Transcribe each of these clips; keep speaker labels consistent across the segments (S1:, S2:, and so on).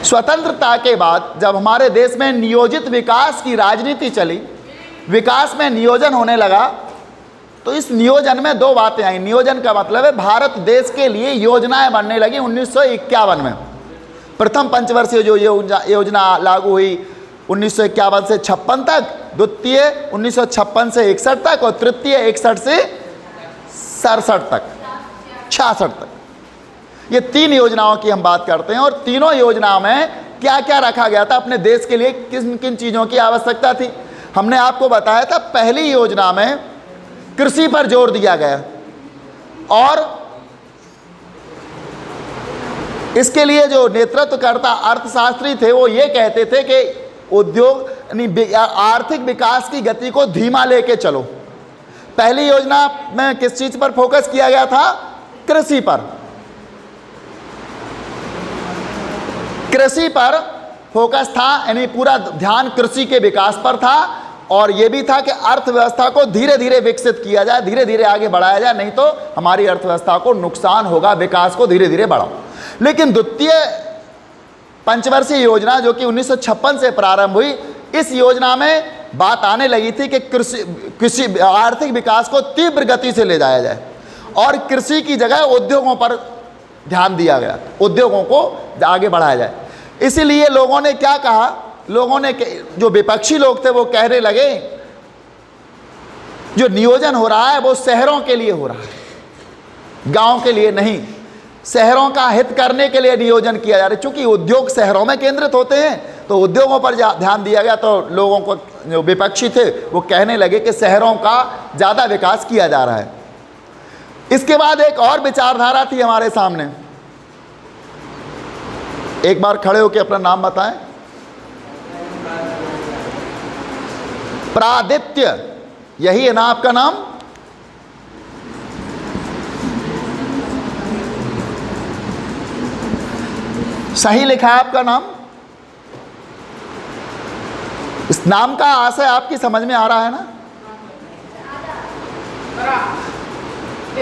S1: स्वतंत्रता के बाद जब हमारे देश में नियोजित विकास की राजनीति चली, विकास में नियोजन होने लगा, तो इस नियोजन में दो बातें आई। नियोजन का मतलब है भारत देश के लिए योजनाएं बनने लगी 1951 में। प्रथम पंचवर्षीय जो योजना लागू हुई 1951 से 56 तक, द्वितीय 1956 से 61 तक और तृतीय 61 से 67 तक, 66 तक। ये तीन योजनाओं की हम बात करते हैं और तीनों योजनाओं में क्या क्या रखा गया था, अपने देश के लिए किन किन चीज़ों की आवश्यकता थी। हमने आपको बताया था पहली योजना में कृषि पर जोर दिया गया और इसके लिए जो नेतृत्वकर्ता अर्थशास्त्री थे वो ये कहते थे कि उद्योग यानी आर्थिक विकास की गति को धीमा लेके चलो। पहली योजना में किस चीज़ पर फोकस किया गया था? कृषि पर। कृषि पर फोकस था, यानी पूरा ध्यान कृषि के विकास पर था और यह भी था कि अर्थव्यवस्था को धीरे धीरे विकसित किया जाए, धीरे धीरे आगे बढ़ाया जाए, नहीं तो हमारी अर्थव्यवस्था को नुकसान होगा, विकास को धीरे धीरे बढ़ाओ। लेकिन द्वितीय पंचवर्षीय योजना जो कि 1956 से प्रारंभ हुई, इस योजना में बात आने लगी थी कि कृषि आर्थिक विकास को तीव्र गति से ले जाया जाए और कृषि की जगह उद्योगों पर ध्यान दिया गया, उद्योगों को आगे बढ़ाया जाए। इसीलिए लोगों ने क्या कहा, लोगों ने, जो विपक्षी लोग थे वो कहने लगे जो नियोजन हो रहा है वो शहरों के लिए हो रहा है, गांव के लिए नहीं। शहरों का हित करने के लिए नियोजन किया जा रहा है। चूंकि उद्योग शहरों में केंद्रित होते हैं तो उद्योगों पर ध्यान दिया गया, तो लोगों को, जो विपक्षी थे वो कहने लगे कि शहरों का ज़्यादा विकास किया जा रहा है। इसके बाद एक और विचारधारा थी हमारे सामने। एक बार खड़े होकर अपना नाम बताएं। प्रादित्य, यही है ना आपका नाम? सही लिखा है आपका नाम? इस नाम का आशय आपकी समझ में आ रहा है ना?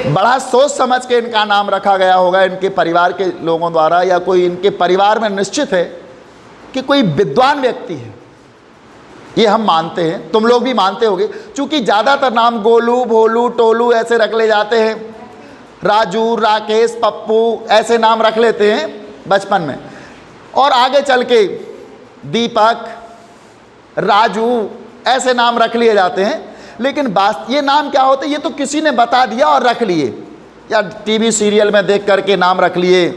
S1: बड़ा सोच समझ के इनका नाम रखा गया होगा इनके परिवार के लोगों द्वारा, या कोई इनके परिवार में निश्चित है कि कोई विद्वान व्यक्ति है, ये हम मानते हैं, तुम लोग भी मानते होगे। चूंकि ज़्यादातर नाम गोलू, भोलू, टोलू ऐसे रख ले जाते हैं, राजू, राकेश, पप्पू ऐसे नाम रख लेते हैं बचपन में, और आगे चल के दीपक, राजू ऐसे नाम रख लिए जाते हैं। लेकिन ये नाम क्या होते हैं, ये तो किसी ने बता दिया और रख लिए, या टीवी सीरियल में देख करके नाम रख लिए,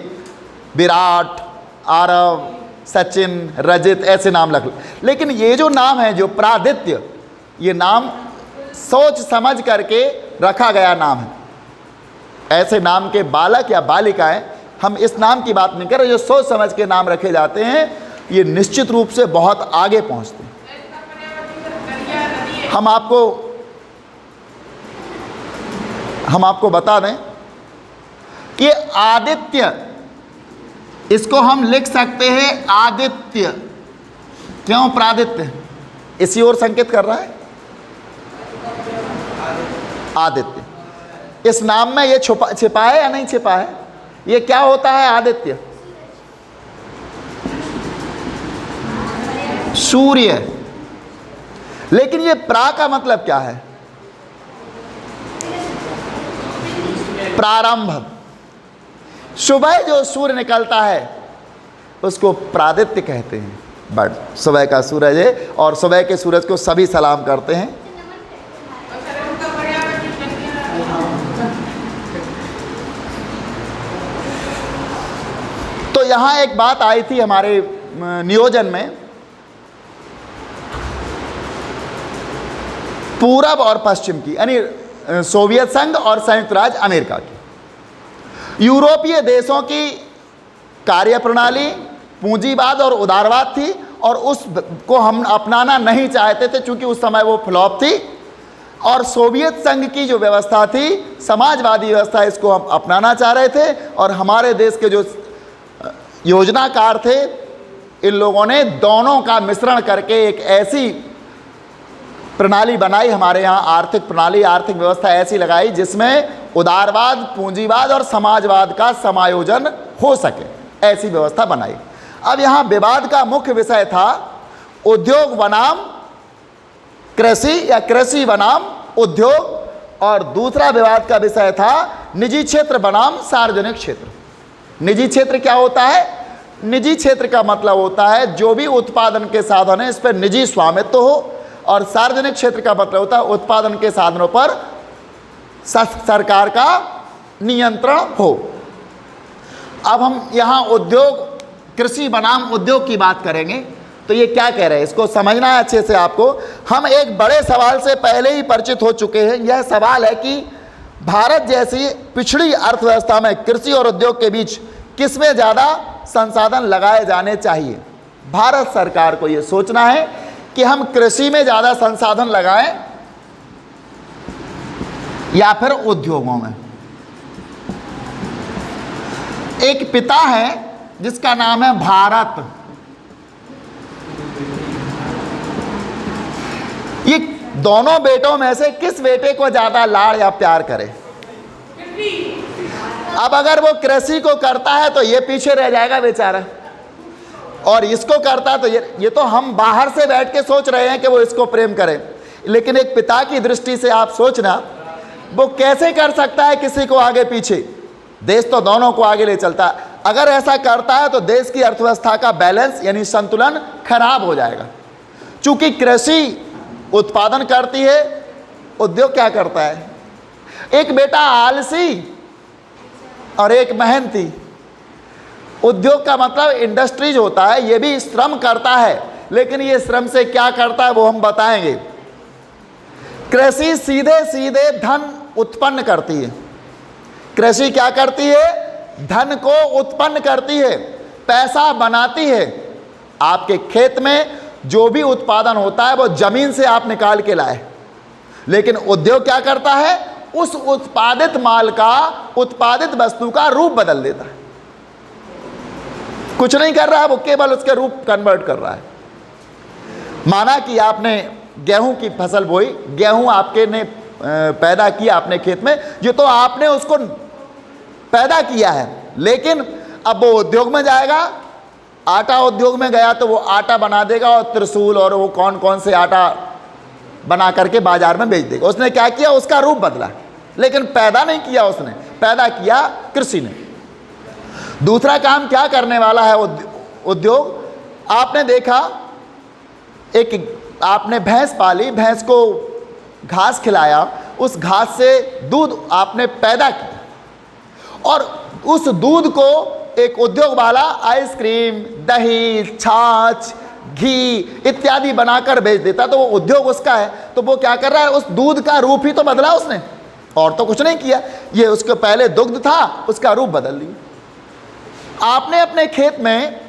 S1: विराट, आरव, सचिन, रजित ऐसे नाम रख लिए। लेकिन ये जो नाम है, जो प्रादित्य, ये नाम सोच समझ करके रखा गया नाम है। ऐसे नाम के बालक या बालिकाएं, हम इस नाम की बात नहीं कर रहे, जो सोच समझ के नाम रखे जाते हैं ये निश्चित रूप से बहुत आगे पहुंचते हैं। हम आपको बता दें कि आदित्य, इसको हम लिख सकते हैं आदित्य। क्यों प्रादित्य? इसी ओर संकेत कर रहा है आदित्य। इस नाम में ये छिपा है या नहीं छिपा है? ये क्या होता है आदित्य? सूर्य। लेकिन ये प्रा का मतलब क्या है? प्रारंभ। सुबह जो सूर्य निकलता है उसको प्रादित्य कहते हैं। बट सुबह का सूरज है और सुबह के सूरज को सभी सलाम करते हैं। तो यहाँ एक बात आई थी हमारे नियोजन में, पूरब और पश्चिम की, यानी सोवियत संघ और संयुक्त राज्य अमेरिका की। यूरोपीय देशों की कार्यप्रणाली पूंजीवाद और उदारवाद थी और उसको हम अपनाना नहीं चाहते थे, चूंकि उस समय वो फ्लॉप थी। और सोवियत संघ की जो व्यवस्था थी, समाजवादी व्यवस्था, इसको हम अपनाना चाह रहे थे। और हमारे देश के जो योजनाकार थे, इन लोगों ने दोनों का मिश्रण करके एक ऐसी प्रणाली बनाई, हमारे यहाँ आर्थिक प्रणाली, आर्थिक व्यवस्था ऐसी लगाई जिसमें उदारवाद, पूंजीवाद और समाजवाद का समायोजन हो सके, ऐसी व्यवस्था बनाई। अब यहाँ विवाद का मुख्य विषय था उद्योग बनाम कृषि या कृषि बनाम उद्योग, और दूसरा विवाद का विषय था निजी क्षेत्र बनाम सार्वजनिक क्षेत्र। निजी क्षेत्र क्या होता है? निजी क्षेत्र का मतलब होता है जो भी उत्पादन के साधन है इस पर निजी स्वामित्व हो, और सार्वजनिक क्षेत्र का मतलब होता है उत्पादन के साधनों पर सरकार का नियंत्रण हो। अब हम यहाँ उद्योग, कृषि बनाम उद्योग की बात करेंगे। तो ये क्या कह रहे हैं, इसको समझना है अच्छे से आपको। हम एक बड़े सवाल से पहले ही परिचित हो चुके हैं। यह सवाल है कि भारत जैसी पिछड़ी अर्थव्यवस्था में कृषि और उद्योग के बीच किसमें ज़्यादा संसाधन लगाए जाने चाहिए। भारत सरकार को ये सोचना है कि हम कृषि में ज़्यादा संसाधन लगाएं या फिर उद्योगों में। एक पिता है जिसका नाम है भारत। ये दोनों बेटों में से किस बेटे को ज़्यादा लाड़ या प्यार करे? अब अगर वो कृषि को करता है तो ये पीछे रह जाएगा बेचारा, और इसको करता है तो ये तो हम बाहर से बैठ के सोच रहे हैं कि वो इसको प्रेम करे, लेकिन एक पिता की दृष्टि से आप सोचना वो कैसे कर सकता है किसी को आगे पीछे। देश तो दोनों को आगे ले चलता है। अगर ऐसा करता है तो देश की अर्थव्यवस्था का बैलेंस यानी संतुलन खराब हो जाएगा। चूंकि कृषि उत्पादन करती है, उद्योग क्या करता है? एक बेटा आलसी और एक मेहनती। उद्योग का मतलब इंडस्ट्रीज होता है, ये भी श्रम करता है, लेकिन ये श्रम से क्या करता है वो हम बताएंगे। कृषि सीधे सीधे धन उत्पन्न करती है। कृषि क्या करती है? धन को उत्पन्न करती है, पैसा बनाती है। आपके खेत में जो भी उत्पादन होता है वो जमीन से आप निकाल के लाए, लेकिन उद्योग क्या करता है? उस उत्पादित माल का, उत्पादित वस्तु का रूप बदल देता है। कुछ नहीं कर रहा है, वो केवल उसके रूप कन्वर्ट कर रहा है। माना कि आपने गेहूं की फसल बोई, गेहूं आपके ने पैदा किया अपने खेत में, ये तो आपने उसको पैदा किया है, लेकिन अब वो उद्योग में जाएगा। आटा उद्योग में गया तो वो आटा बना देगा और त्रिशूल और वो कौन कौन से आटा बना करके बाजार में बेच देगा। उसने क्या किया? उसका रूप बदला, लेकिन पैदा नहीं किया उसने, पैदा किया कृषि ने। दूसरा काम क्या करने वाला है उद्योग? आपने देखा, एक आपने भैंस पाली, भैंस को घास खिलाया, उस घास से दूध आपने पैदा किया, और उस दूध को एक उद्योग वाला आइसक्रीम, दही, छाछ, घी इत्यादि बनाकर बेच देता, तो वो उद्योग उसका है। तो वो क्या कर रहा है? उस दूध का रूप ही तो बदला उसने, और तो कुछ नहीं किया। ये उसके पहले दुग्ध था, उसका रूप बदल दिया। आपने अपने खेत में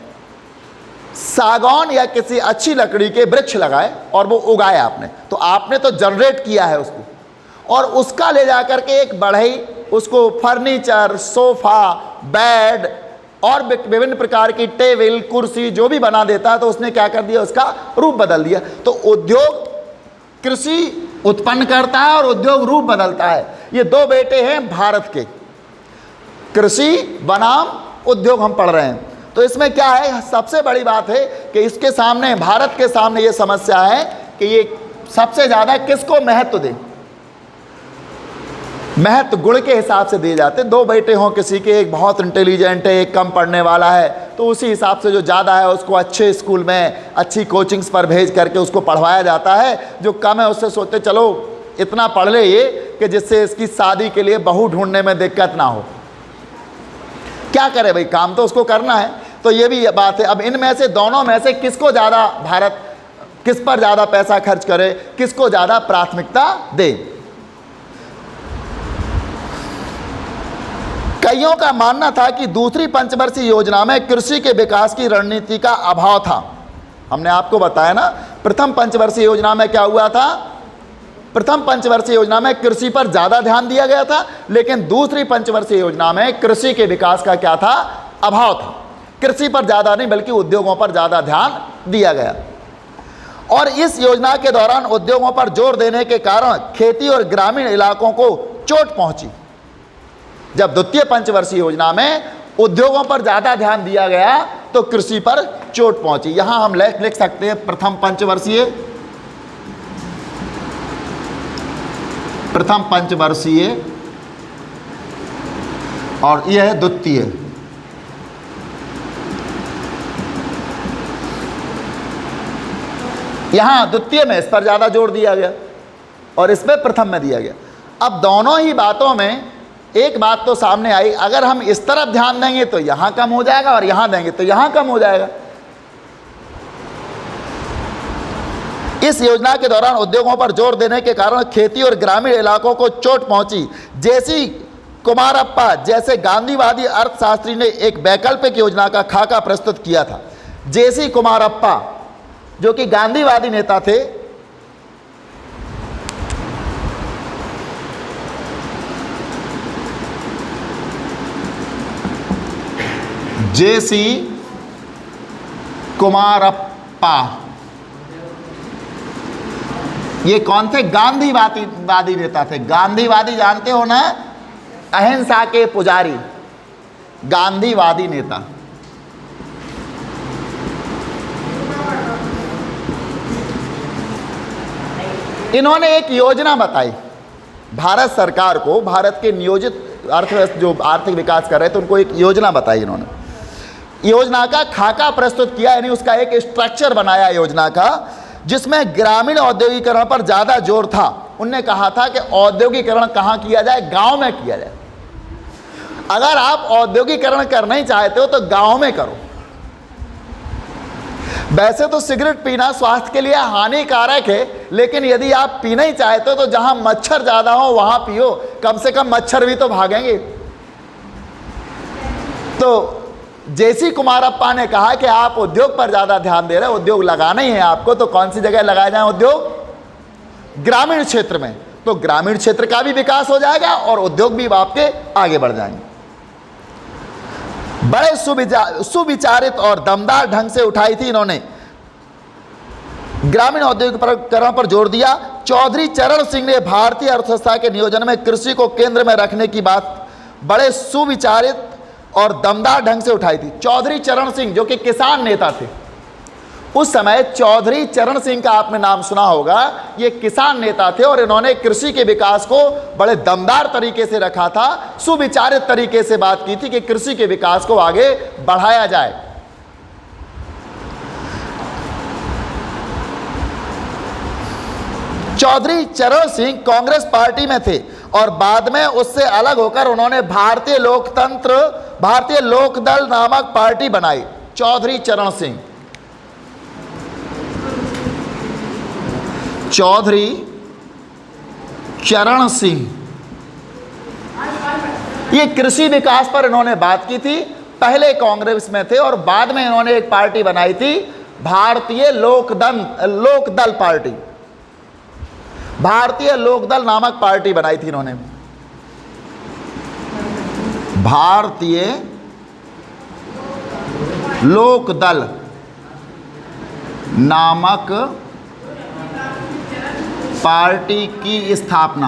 S1: सागौन या किसी अच्छी लकड़ी के वृक्ष लगाए और वो उगाए आपने, तो आपने तो जनरेट किया है उसको, और उसका ले जाकर के एक बढ़ई, उसको फर्नीचर, सोफा, बेड और विभिन्न प्रकार की टेबल, कुर्सी जो भी बना देता है, तो उसने क्या कर दिया? उसका रूप बदल दिया। तो उद्योग कृषि उत्पन्न करता है और उद्योग रूप बदलता है। ये दो बेटे हैं भारत के, कृषि बनाम उद्योग हम पढ़ रहे हैं। तो इसमें क्या है? सबसे बड़ी बात है कि इसके सामने, भारत के सामने ये समस्या है कि ये सबसे ज़्यादा किसको महत्व दें। महत्व गुण के हिसाब से दिए जाते। दो बेटे हों किसी के, एक बहुत इंटेलिजेंट है, एक कम पढ़ने वाला है, तो उसी हिसाब से जो ज़्यादा है उसको अच्छे स्कूल में, अच्छी कोचिंग्स पर भेज करके उसको पढ़वाया जाता है। जो कम है उससे सोचते चलो इतना पढ़ ले ये कि जिससे इसकी शादी के लिए बहू ढूंढने में दिक्कत ना हो। क्या करे भाई, काम तो उसको करना है। तो ये भी बात है। अब इनमें से, दोनों में से किसको ज़्यादा भारत, किस पर ज़्यादा पैसा खर्च करे, किसको ज़्यादा प्राथमिकता दे? कईयों का मानना था कि दूसरी पंचवर्षीय योजना में कृषि के विकास की रणनीति का अभाव था। हमने आपको बताया ना, प्रथम पंचवर्षीय योजना में क्या हुआ था? प्रथम पंचवर्षीय योजना में कृषि पर ज़्यादा ध्यान दिया गया था, लेकिन दूसरी पंचवर्षीय योजना में कृषि के विकास का क्या था? अभाव था। कृषि पर ज़्यादा नहीं बल्कि उद्योगों पर ज़्यादा ध्यान दिया गया, और इस योजना के दौरान उद्योगों पर जोर देने के कारण खेती और ग्रामीण इलाकों को चोट पहुंची। जब द्वितीय पंचवर्षीय योजना में उद्योगों पर ज़्यादा ध्यान दिया गया तो कृषि पर चोट पहुंची। यहां हम लिख सकते हैं प्रथम पंचवर्षीय और यह है द्वितीय। यहां द्वितीय में इस पर ज़्यादा जोर दिया गया और इसमें प्रथम में दिया गया। अब दोनों ही बातों में एक बात तो सामने आई, अगर हम इस तरफ ध्यान देंगे तो यहां कम हो जाएगा और यहां देंगे तो यहां कम हो जाएगा। इस योजना के दौरान उद्योगों पर जोर देने के कारण खेती और ग्रामीण इलाकों को चोट पहुंची। जेसी कुमारप्पा जैसे गांधीवादी अर्थशास्त्री ने एक वैकल्पिक योजना का खाका प्रस्तुत किया था। जेसी कुमारप्पा जो कि गांधीवादी नेता थे, जेसी कुमारप्पा, ये कौन थे? गांधीवादी नेता थे। गांधीवादी जानते हो ना, अहिंसा के पुजारी, गांधीवादी नेता। इन्होंने एक योजना बताई भारत सरकार को, भारत के नियोजित अर्थव्यवस्था जो आर्थिक विकास कर रहे थे उनको एक योजना बताई। इन्होंने योजना का खाका प्रस्तुत किया, यानी उसका एक स्ट्रक्चर बनाया योजना का, जिसमें ग्रामीण औद्योगिकरण पर ज़्यादा जोर था। उनने कहा था कि औद्योगिकरण कहाँ किया जाए? गांव में किया जाए। अगर आप औद्योगिकरण करना ही चाहते हो तो गांव में करो। वैसे तो सिगरेट पीना स्वास्थ्य के लिए हानिकारक है, लेकिन यदि आप पीना ही चाहते हो तो जहां मच्छर ज़्यादा हो वहां पियो, कम से कम मच्छर भी तो भागेंगे। तो जेसी कुमारप्पा ने कहा कि आप उद्योग पर ज़्यादा ध्यान दे रहे हैं, उद्योग लगाना ही है आपको, तो कौन सी जगह लगाए जाए उद्योग? ग्रामीण क्षेत्र में। तो ग्रामीण क्षेत्र का भी विकास हो जाएगा और उद्योग भी आपके आगे बढ़ जाएंगे। बड़े सुविचारित और दमदार ढंग से उठाई थी इन्होंने, ग्रामीण औद्योगिकरण पर जोर दिया। चौधरी चरण सिंह ने भारतीय अर्थव्यवस्था के नियोजन में कृषि को केंद्र में रखने की बात बड़े सुविचारित और दमदार ढंग से उठाई थी। चौधरी चरण सिंह जो कि किसान नेता थे उस समय, चौधरी चरण सिंह का आपने नाम सुना होगा, ये किसान नेता थे और इन्होंने कृषि के विकास को बड़े दमदार तरीके से रखा था, सुविचारित तरीके से बात की थी कि कृषि के विकास को आगे बढ़ाया जाए। चौधरी चरण सिंह कांग्रेस पार्टी में थे और बाद में उससे अलग होकर उन्होंने भारतीय लोकदल नामक पार्टी बनाई। चौधरी चरण सिंह ये कृषि विकास पर इन्होंने बात की थी। पहले कांग्रेस में थे और बाद में इन्होंने एक पार्टी बनाई थी, भारतीय लोकदल पार्टी, भारतीय लोकदल नामक पार्टी बनाई थी इन्होंने। भारतीय लोकदल नामक पार्टी की स्थापना।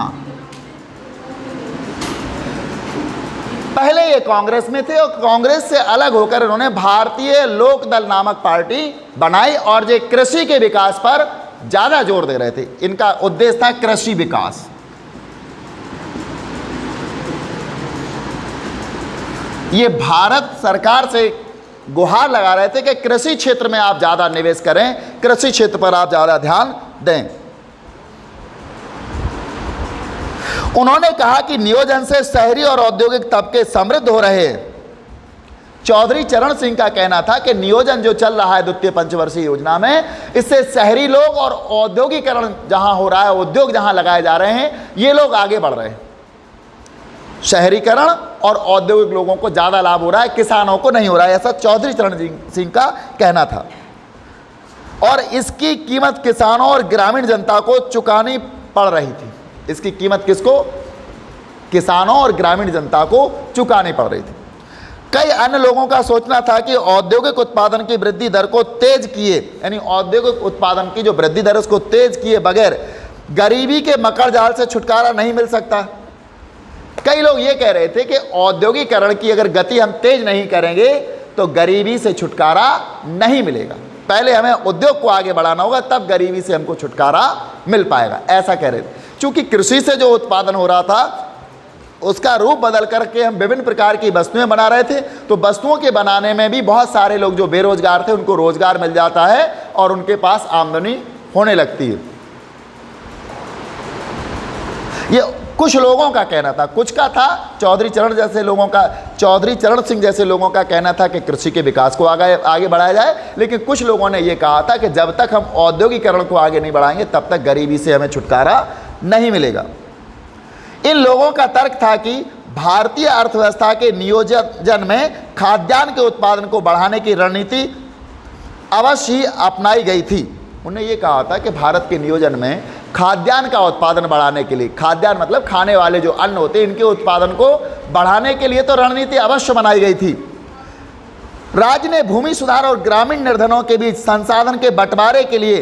S1: पहले ये कांग्रेस में थे और कांग्रेस से अलग होकर इन्होंने भारतीय लोकदल नामक पार्टी बनाई और ये कृषि के विकास पर ज़्यादा जोर दे रहे थे। इनका उद्देश्य था कृषि विकास। ये भारत सरकार से गुहार लगा रहे थे कि कृषि क्षेत्र में आप ज़्यादा निवेश करें, कृषि क्षेत्र पर आप ज़्यादा ध्यान दें। उन्होंने कहा कि नियोजन से शहरी और औद्योगिक तबके समृद्ध हो रहे हैं। चौधरी चरण सिंह का कहना था कि नियोजन जो चल रहा है द्वितीय पंचवर्षीय योजना में, इससे शहरी लोग और औद्योगिकरण जहां हो रहा है, उद्योग जहां लगाए जा रहे हैं, ये लोग आगे बढ़ रहे हैं। शहरीकरण और औद्योगिक लोगों को ज़्यादा लाभ हो रहा है, किसानों को नहीं हो रहा है, ऐसा चौधरी चरण सिंह का कहना था। और इसकी कीमत किसानों और ग्रामीण जनता को चुकानी पड़ रही थी। इसकी कीमत किसको? किसानों और ग्रामीण जनता को चुकानी पड़ रही थी। कई अन्य लोगों का सोचना था कि औद्योगिक उत्पादन की वृद्धि दर को तेज किए, यानी औद्योगिक उत्पादन की जो वृद्धि दर है उसको तेज किए बगैर गरीबी के मकर जाल से छुटकारा नहीं मिल सकता। कई लोग ये कह रहे थे कि औद्योगिकरण की अगर गति हम तेज नहीं करेंगे तो गरीबी से छुटकारा नहीं मिलेगा, पहले हमें उद्योग को आगे बढ़ाना होगा, तब गरीबी से हमको छुटकारा मिल पाएगा, ऐसा कह रहे थे। चूंकि कृषि से जो उत्पादन हो रहा था उसका रूप बदल करके हम विभिन्न प्रकार की वस्तुएं बना रहे थे, तो वस्तुओं के बनाने में भी बहुत सारे लोग जो बेरोजगार थे उनको रोजगार मिल जाता है और उनके पास आमदनी होने लगती है। ये कुछ लोगों का कहना था, कुछ का था चौधरी चरण सिंह जैसे लोगों का कहना था कि कृषि के विकास को आगे बढ़ाया जाए, लेकिन कुछ लोगों ने ये कहा था कि जब तक हम औद्योगिकरण को आगे नहीं बढ़ाएंगे तब तक गरीबी से हमें छुटकारा नहीं मिलेगा। इन लोगों का तर्क था कि भारतीय अर्थव्यवस्था के नियोजन में खाद्यान्न के उत्पादन को बढ़ाने की रणनीति अवश्य ही अपनाई गई थी। उन्होंने ये कहा था कि भारत के नियोजन में खाद्यान्न का उत्पादन बढ़ाने के लिए, खाद्यान्न मतलब खाने वाले जो अन्न होते हैं, इनके उत्पादन को बढ़ाने के लिए तो रणनीति अवश्य बनाई गई थी। राज्य ने भूमि सुधार और ग्रामीण निर्धनों के बीच संसाधन के बंटवारे के लिए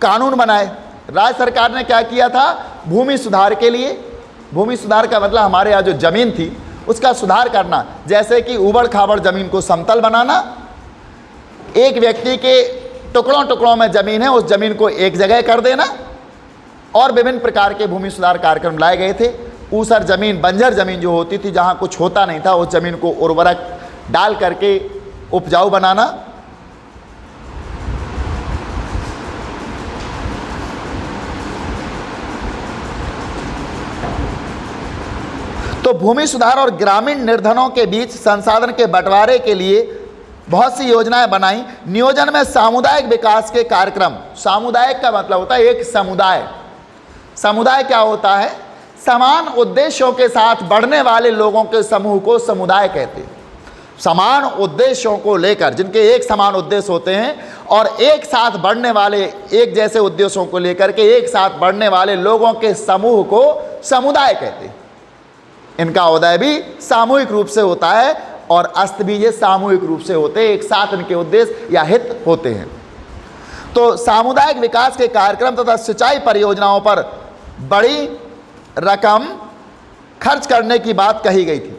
S1: कानून बनाए। राज्य सरकार ने क्या किया था, भूमि सुधार के लिए, भूमि सुधार का मतलब हमारे यहाँ जो ज़मीन थी उसका सुधार करना, जैसे कि उबड़ खाबड़ ज़मीन को समतल बनाना, एक व्यक्ति के टुकड़ों टुकड़ों में ज़मीन है उस ज़मीन को एक जगह कर देना, और विभिन्न प्रकार के भूमि सुधार कार्यक्रम लाए गए थे। ऊसर ज़मीन, बंजर ज़मीन जो होती थी जहाँ कुछ होता नहीं था, उस ज़मीन को उर्वरक डाल करके उपजाऊ बनाना। तो भूमि सुधार और ग्रामीण निर्धनों के बीच संसाधन के बंटवारे के लिए बहुत सी योजनाएं बनाई। नियोजन में सामुदायिक विकास के कार्यक्रम, सामुदायिक का मतलब होता है एक समुदाय। समुदाय क्या होता है, समान उद्देश्यों के साथ बढ़ने वाले लोगों के समूह को समुदाय कहते हैं। समान उद्देश्यों को लेकर, जिनके एक समान उद्देश्य होते हैं और एक साथ बढ़ने वाले, एक जैसे उद्देश्यों को लेकर के एक साथ बढ़ने वाले लोगों के समूह को समुदाय कहते हैं। इनका उदय भी सामूहिक रूप से होता है और अस्त भी ये सामूहिक रूप से होते हैं, एक साथ इनके उद्देश्य या हित होते हैं। तो सामुदायिक विकास के कार्यक्रम तथा सिंचाई परियोजनाओं पर बड़ी रकम खर्च करने की बात कही गई थी।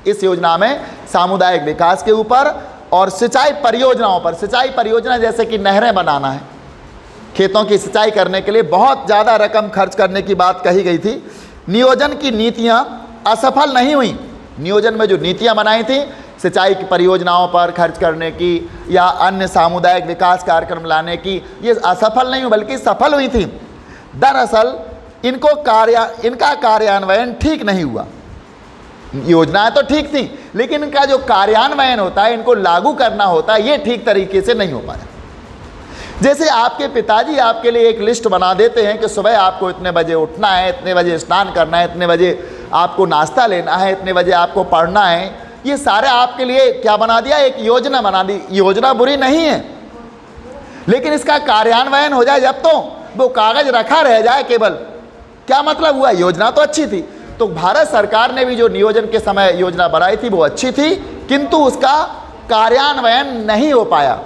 S1: इस योजना में सामुदायिक विकास के ऊपर और सिंचाई परियोजनाओं पर, सिंचाई परियोजना जैसे कि नहरें बनाना है, खेतों की सिंचाई करने के लिए बहुत ज़्यादा रकम खर्च करने की बात कही गई थी। नियोजन की नीतियाँ असफल नहीं हुई। नियोजन में जो नीतियां बनाई थी सिंचाई की परियोजनाओं पर खर्च करने की या अन्य सामुदायिक विकास कार्यक्रम लाने की, ये असफल नहीं हुई बल्कि सफल हुई थी। दरअसल इनका कार्यान्वयन ठीक नहीं हुआ। योजनाएं तो ठीक थी लेकिन इनका जो कार्यान्वयन होता है, इनको लागू करना होता है, ये ठीक तरीके से नहीं हो पाया। जैसे आपके पिताजी आपके लिए एक लिस्ट बना देते हैं कि सुबह आपको इतने बजे उठना है, इतने बजे स्नान करना है, इतने बजे आपको नाश्ता लेना है, इतने बजे आपको पढ़ना है, ये सारे आपके लिए क्या बना दिया, एक योजना बना दी। योजना बुरी नहीं है लेकिन इसका कार्यान्वयन हो जाए, जब तो वो कागज रखा रह जाए केवल, क्या मतलब हुआ, योजना तो अच्छी थी। तो भारत सरकार ने भी जो नियोजन के समय योजना बनाई थी वो अच्छी थी किंतु उसका कार्यान्वयन नहीं हो पाया।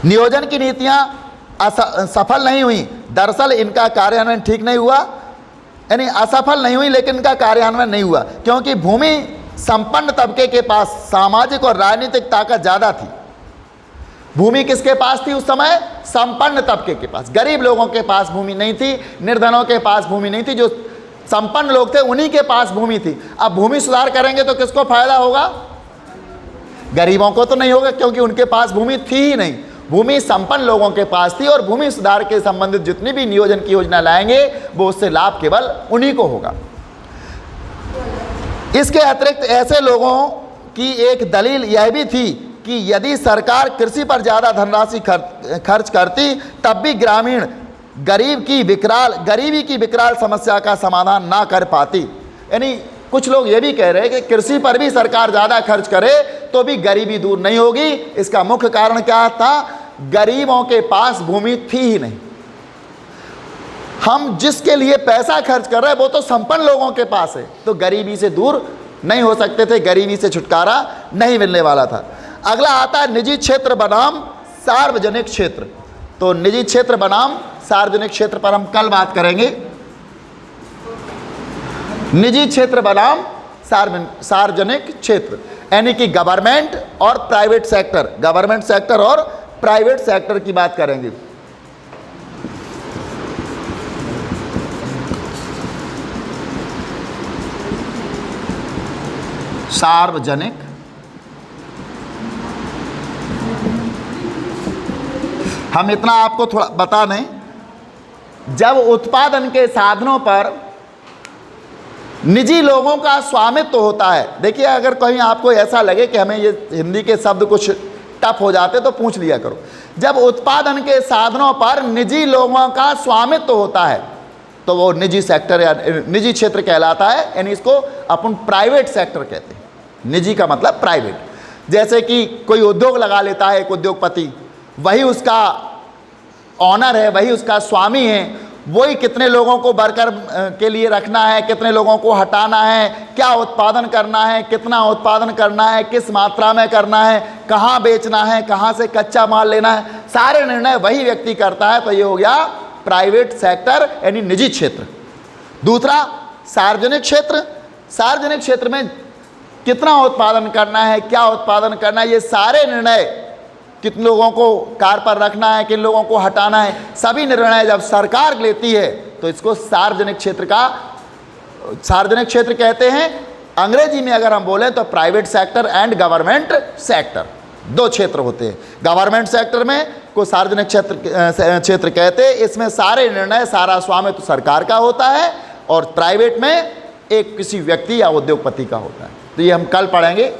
S1: नियोजन की नीतियां सफल नहीं हुई। दरअसल इनका कार्यान्वयन ठीक नहीं हुआ, यानी असफल नहीं हुई लेकिन इनका कार्यान्वयन नहीं हुआ क्योंकि भूमि संपन्न तबके के पास सामाजिक और राजनीतिक ताकत ज़्यादा थी। भूमि किसके पास थी उस समय, संपन्न तबके के पास। गरीब लोगों के पास भूमि नहीं थी, निर्धनों के पास भूमि नहीं थी, जो संपन्न लोग थे उन्हीं के पास भूमि थी। अब भूमि सुधार करेंगे तो किसको फायदा होगा, गरीबों को तो नहीं होगा क्योंकि उनके पास भूमि थी ही नहीं। भूमि संपन्न लोगों के पास थी और भूमि सुधार के संबंधित जितनी भी नियोजन की योजना लाएंगे वो उससे लाभ केवल उन्हीं को होगा। इसके अतिरिक्त ऐसे लोगों की एक दलील यह भी थी कि यदि सरकार कृषि पर ज़्यादा धनराशि खर्च करती तब भी ग्रामीण गरीबी की विकराल समस्या का समाधान ना कर पाती। यानी कुछ लोग ये भी कह रहे हैं कि कृषि पर भी सरकार ज़्यादा खर्च करे तो भी गरीबी दूर नहीं होगी। इसका मुख्य कारण क्या था, गरीबों के पास भूमि थी ही नहीं। हम जिसके लिए पैसा खर्च कर रहे हैं वो तो संपन्न लोगों के पास है, तो गरीबी से दूर नहीं हो सकते थे, गरीबी से छुटकारा नहीं मिलने वाला था। अगला आता है निजी क्षेत्र बनाम सार्वजनिक क्षेत्र। तो निजी क्षेत्र बनाम सार्वजनिक क्षेत्र पर हम कल बात करेंगे। निजी क्षेत्र बनाम सार्वजनिक क्षेत्र, यानी कि गवर्नमेंट और प्राइवेट सेक्टर, गवर्नमेंट सेक्टर और प्राइवेट सेक्टर की बात करेंगे। सार्वजनिक, हम इतना आपको थोड़ा बता दें, जब उत्पादन के साधनों पर निजी लोगों का स्वामित्व होता है। देखिए, अगर कहीं आपको ऐसा लगे कि हमें ये हिंदी के शब्द कुछ टफ हो जाते तो पूछ लिया करो। जब उत्पादन के साधनों पर निजी लोगों का स्वामित्व होता है तो वो निजी सेक्टर या निजी क्षेत्र कहलाता है, यानी इसको अपन प्राइवेट सेक्टर कहते हैं। निजी का मतलब प्राइवेट। जैसे कि कोई उद्योग लगा लेता है एक उद्योगपति, वही उसका ऑनर है, वही उसका स्वामी है, वही कितने लोगों को वर्कर के लिए रखना है, कितने लोगों को हटाना है, क्या उत्पादन करना है, कितना उत्पादन करना है, किस मात्रा में करना है, कहाँ बेचना है, कहाँ से कच्चा माल लेना है, सारे निर्णय वही व्यक्ति करता है। तो ये हो गया प्राइवेट सेक्टर, यानी निजी क्षेत्र। दूसरा सार्वजनिक क्षेत्र। सार्वजनिक क्षेत्र में कितना उत्पादन करना है, क्या उत्पादन करना है, ये सारे निर्णय, कितने लोगों को कार पर रखना है, किन लोगों को हटाना है, सभी निर्णय जब सरकार लेती है तो इसको सार्वजनिक क्षेत्र कहते हैं। अंग्रेजी में अगर हम बोलें तो private sector and government sector, दो क्षेत्र होते हैं। गवर्नमेंट सेक्टर में को सार्वजनिक क्षेत्र कहते हैं, इसमें सारे निर्णय, सारा स्वामित्व सरकार का होता है, और प्राइवेट में एक किसी व्यक्ति या उद्योगपति का होता है। तो ये हम कल पढ़ेंगे।